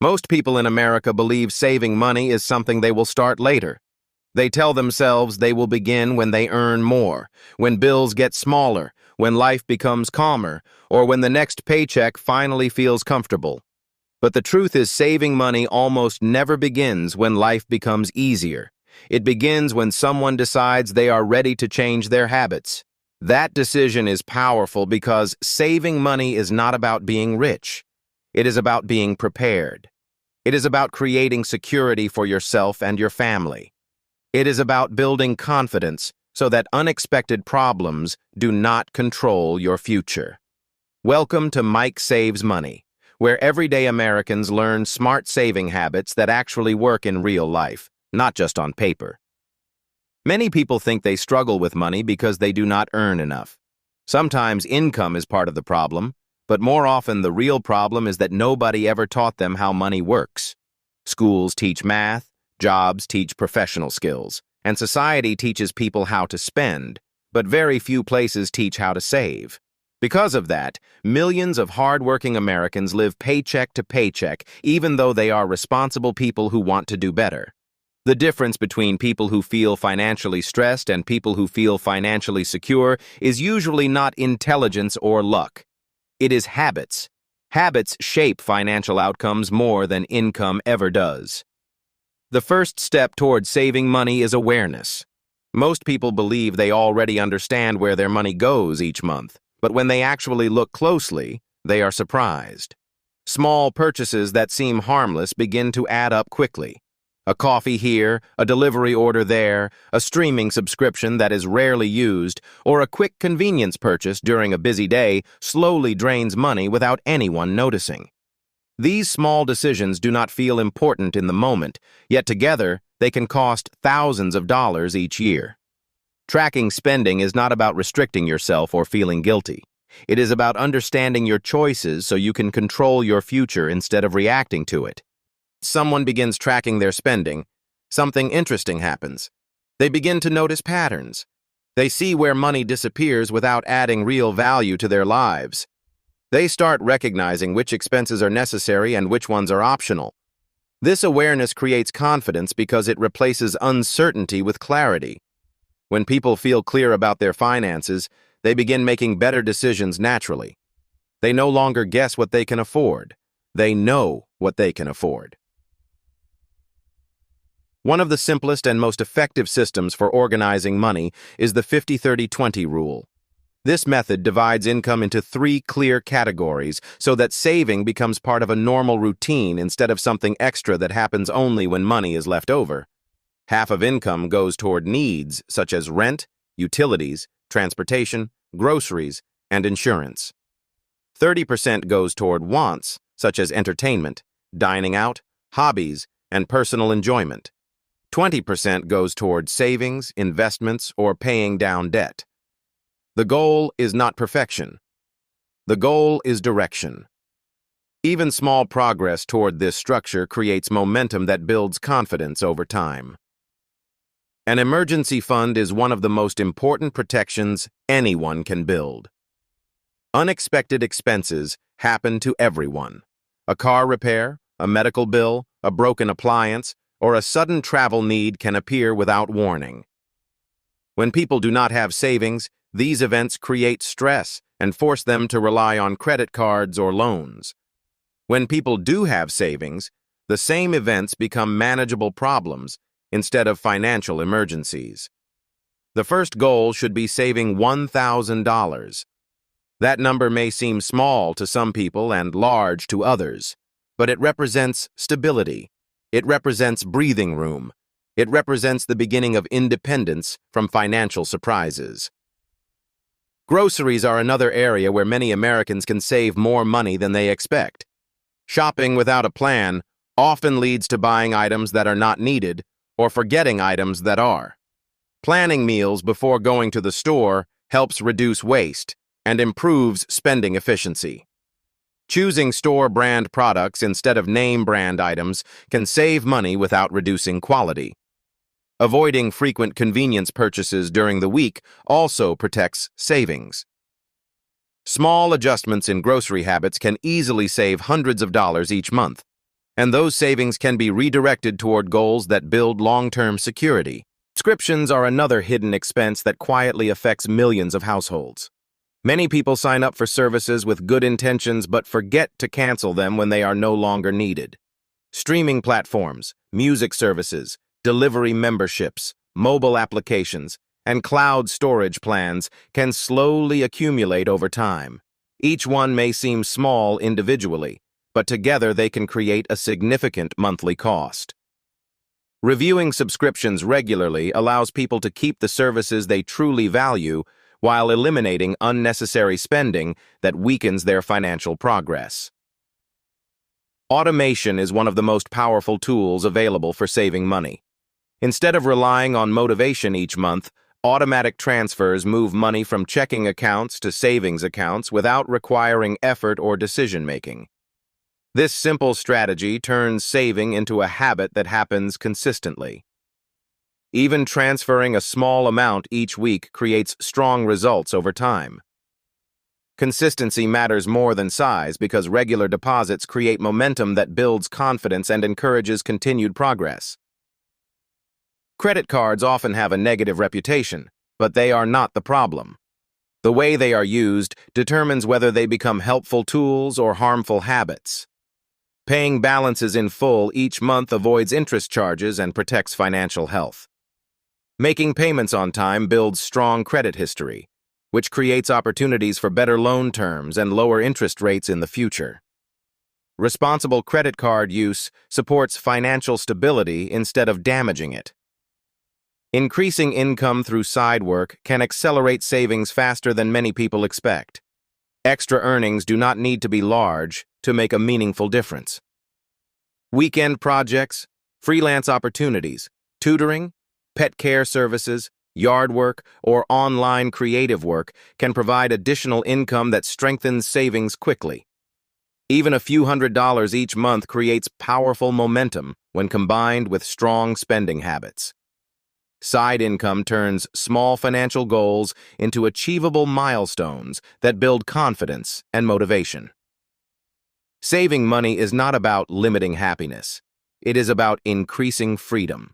Most people in America believe saving money is something they will start later. They tell themselves they will begin when they earn more, when bills get smaller, when life becomes calmer, or when the next paycheck finally feels comfortable. But the truth is, saving money almost never begins when life becomes easier. It begins when someone decides they are ready to change their habits. That decision is powerful because saving money is not about being rich. It is about being prepared. It is about creating security for yourself and your family. It is about building confidence so that unexpected problems do not control your future. Welcome to Mike Saves Money, where everyday Americans learn smart saving habits that actually work in real life, not just on paper. Many people think they struggle with money because they do not earn enough. Sometimes income is part of the problem, but more often the real problem is that nobody ever taught them how money works. Schools teach math, jobs teach professional skills, and society teaches people how to spend, but very few places teach how to save. Because of that, millions of hardworking Americans live paycheck to paycheck, even though they are responsible people who want to do better. The difference between people who feel financially stressed and people who feel financially secure is usually not intelligence or luck. It is habits. Habits shape financial outcomes more than income ever does. The first step towards saving money is awareness. Most people believe they already understand where their money goes each month, but when they actually look closely, they are surprised. Small purchases that seem harmless begin to add up quickly. A coffee here, a delivery order there, a streaming subscription that is rarely used, or a quick convenience purchase during a busy day slowly drains money without anyone noticing. These small decisions do not feel important in the moment, yet together they can cost thousands of dollars each year. Tracking spending is not about restricting yourself or feeling guilty. It is about understanding your choices so you can control your future instead of reacting to it. Someone begins tracking their spending, something interesting happens. They begin to notice patterns. They see where money disappears without adding real value to their lives. They start recognizing which expenses are necessary and which ones are optional. This awareness creates confidence because it replaces uncertainty with clarity. When people feel clear about their finances, they begin making better decisions naturally. They no longer guess what they can afford. They know what they can afford. One of the simplest and most effective systems for organizing money is the 50-30-20 rule. This method divides income into 3 clear categories so that saving becomes part of a normal routine instead of something extra that happens only when money is left over. Half of income goes toward needs such as rent, utilities, transportation, groceries, and insurance. 30% goes toward wants such as entertainment, dining out, hobbies, and personal enjoyment. 20% goes toward savings, investments, or paying down debt. The goal is not perfection. The goal is direction. Even small progress toward this structure creates momentum that builds confidence over time. An emergency fund is one of the most important protections anyone can build. Unexpected expenses happen to everyone. A car repair, a medical bill, a broken appliance, or a sudden travel need can appear without warning. When people do not have savings, these events create stress and force them to rely on credit cards or loans. When people do have savings, the same events become manageable problems instead of financial emergencies. The first goal should be saving $1,000. That number may seem small to some people and large to others, but it represents stability. It represents breathing room. It represents the beginning of independence from financial surprises. Groceries are another area where many Americans can save more money than they expect. Shopping without a plan often leads to buying items that are not needed or forgetting items that are. Planning meals before going to the store helps reduce waste and improves spending efficiency. Choosing store-brand products instead of name-brand items can save money without reducing quality. Avoiding frequent convenience purchases during the week also protects savings. Small adjustments in grocery habits can easily save hundreds of dollars each month. And those savings can be redirected toward goals that build long-term security. Subscriptions are another hidden expense that quietly affects millions of households. Many people sign up for services with good intentions but forget to cancel them when they are no longer needed. Streaming platforms, music services, delivery memberships, mobile applications, and cloud storage plans can slowly accumulate over time. Each one may seem small individually, but together they can create a significant monthly cost. Reviewing subscriptions regularly allows people to keep the services they truly value while eliminating unnecessary spending that weakens their financial progress. Automation is one of the most powerful tools available for saving money. Instead of relying on motivation each month, automatic transfers move money from checking accounts to savings accounts without requiring effort or decision-making. This simple strategy turns saving into a habit that happens consistently. Even transferring a small amount each week creates strong results over time. Consistency matters more than size because regular deposits create momentum that builds confidence and encourages continued progress. Credit cards often have a negative reputation, but they are not the problem. The way they are used determines whether they become helpful tools or harmful habits. Paying balances in full each month avoids interest charges and protects financial health. Making payments on time builds strong credit history, which creates opportunities for better loan terms and lower interest rates in the future. Responsible credit card use supports financial stability instead of damaging it. Increasing income through side work can accelerate savings faster than many people expect. Extra earnings do not need to be large to make a meaningful difference. Weekend projects, freelance opportunities, tutoring, pet care services, yard work, or online creative work can provide additional income that strengthens savings quickly. Even a few $100s each month creates powerful momentum when combined with strong spending habits. Side income turns small financial goals into achievable milestones that build confidence and motivation. Saving money is not about limiting happiness. It is about increasing freedom.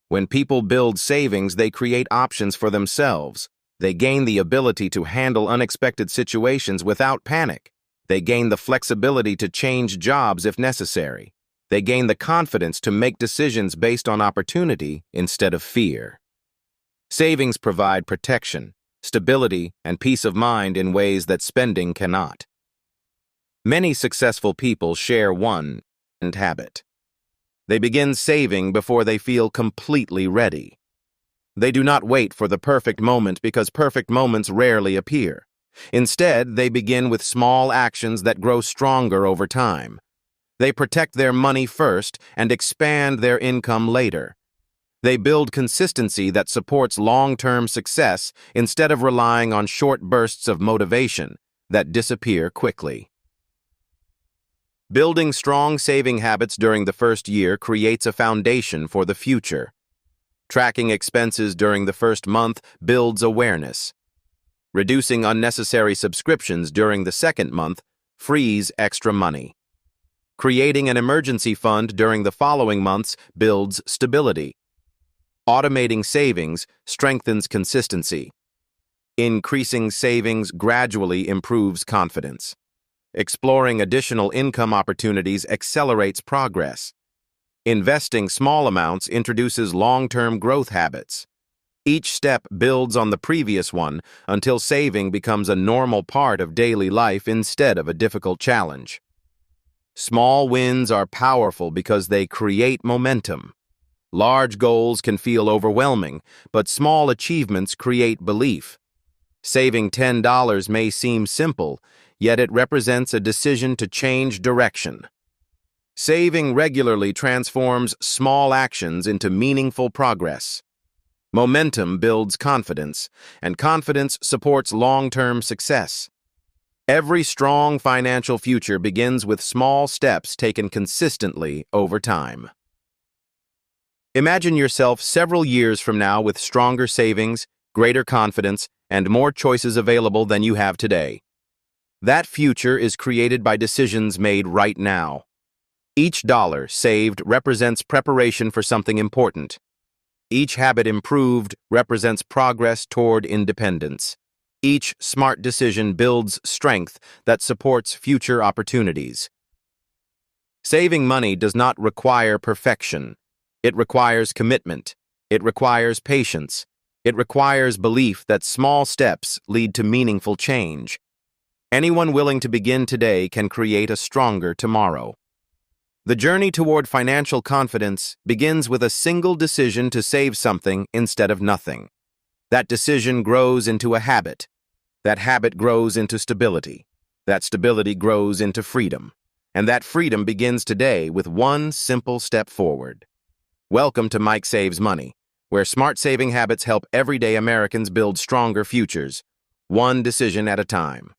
When people build savings, they create options for themselves. They gain the ability to handle unexpected situations without panic. They gain the flexibility to change jobs if necessary. They gain the confidence to make decisions based on opportunity instead of fear. Savings provide protection, stability, and peace of mind in ways that spending cannot. Many successful people share one habit. They begin saving before they feel completely ready. They do not wait for the perfect moment because perfect moments rarely appear. Instead, they begin with small actions that grow stronger over time. They protect their money first and expand their income later. They build consistency that supports long-term success instead of relying on short bursts of motivation that disappear quickly. Building strong saving habits during the first year creates a foundation for the future. Tracking expenses during the first month builds awareness. Reducing unnecessary subscriptions during the second month frees extra money. Creating an emergency fund during the following months builds stability. Automating savings strengthens consistency. Increasing savings gradually improves confidence. Exploring additional income opportunities accelerates progress. Investing small amounts introduces long-term growth habits. Each step builds on the previous one until saving becomes a normal part of daily life instead of a difficult challenge. Small wins are powerful because they create momentum. Large goals can feel overwhelming, but small achievements create belief. Saving $10 may seem simple, yet it represents a decision to change direction. Saving regularly transforms small actions into meaningful progress. Momentum builds confidence, and confidence supports long-term success. Every strong financial future begins with small steps taken consistently over time. Imagine yourself several years from now with stronger savings, greater confidence, and more choices available than you have today. That future is created by decisions made right now. Each dollar saved represents preparation for something important. Each habit improved represents progress toward independence. Each smart decision builds strength that supports future opportunities. Saving money does not require perfection. It requires commitment. It requires patience. It requires belief that small steps lead to meaningful change. Anyone willing to begin today can create a stronger tomorrow. The journey toward financial confidence begins with a single decision to save something instead of nothing. That decision grows into a habit. That habit grows into stability. That stability grows into freedom. And that freedom begins today with one simple step forward. Welcome to Mike Saves Money, where smart saving habits help everyday Americans build stronger futures, one decision at a time.